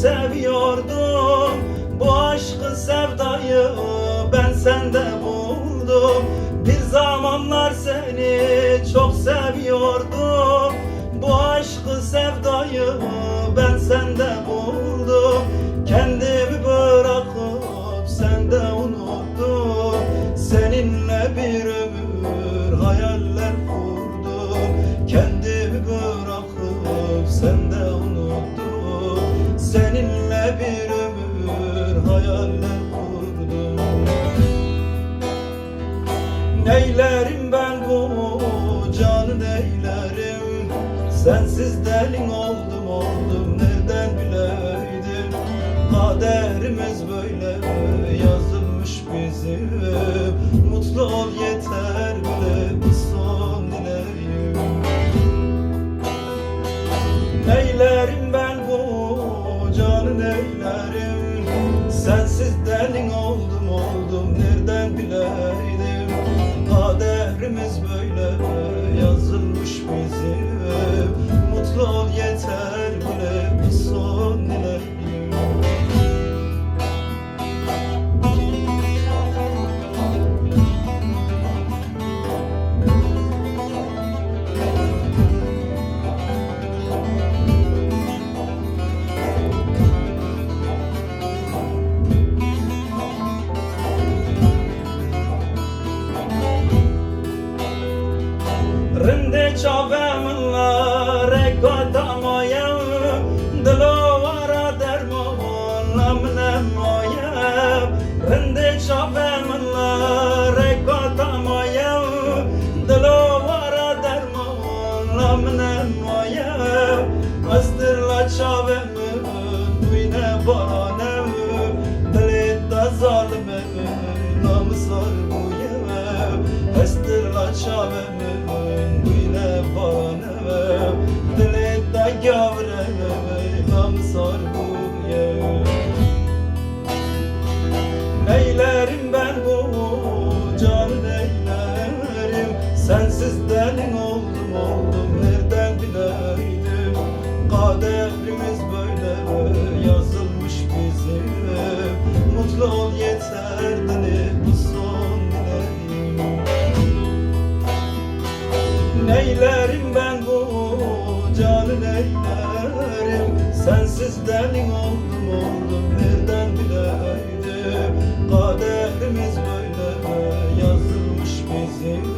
seviyordum. Bu aşkı sevdayı ben sende buldum. Bir zamanlar seni çok seviyordum. Bu aşkı sevdayı ben sende buldum. Kendimi bırakıp sende unuttum. Seninle bir ömür hayaller kurdum. Kendimi bırakıp sende unuttum. Seninle bir ömür hayaller kurdum. Neylerim ben bu canı neylerim? Sensiz delin oldum nereden bileydim? Kaderimiz böyle yazılmış bizim. Mutlu ol yeter bile bu son dileğim. Neylerim ben bu canı neylerim? Sensiz delin oldum nereden bileydim? Kaderimiz böyle yazılmış bizim. Mutlu ol yeter bile bu son dileğim. Rinde çavemla rekota moya dilovara dermola mnem moya. Rinde çavemla rekota moya dilovara dermola mnem moya. Astırla çavemi duyne banem diletta zalime namsar buye. Astırla çavemi diletta gavre namsar buye. Neylerim ben bu canı neylerim? Sensiz delin oldum nereden bileydim? Kaderimiz böyle yazılmış bizim. Mutlu ol yeter dilip bu son dileğim. Neylerim ben bu canı neylerim? Sensiz delin oldum nereden bileydim? Kaderimiz böyle yazılmış bizim.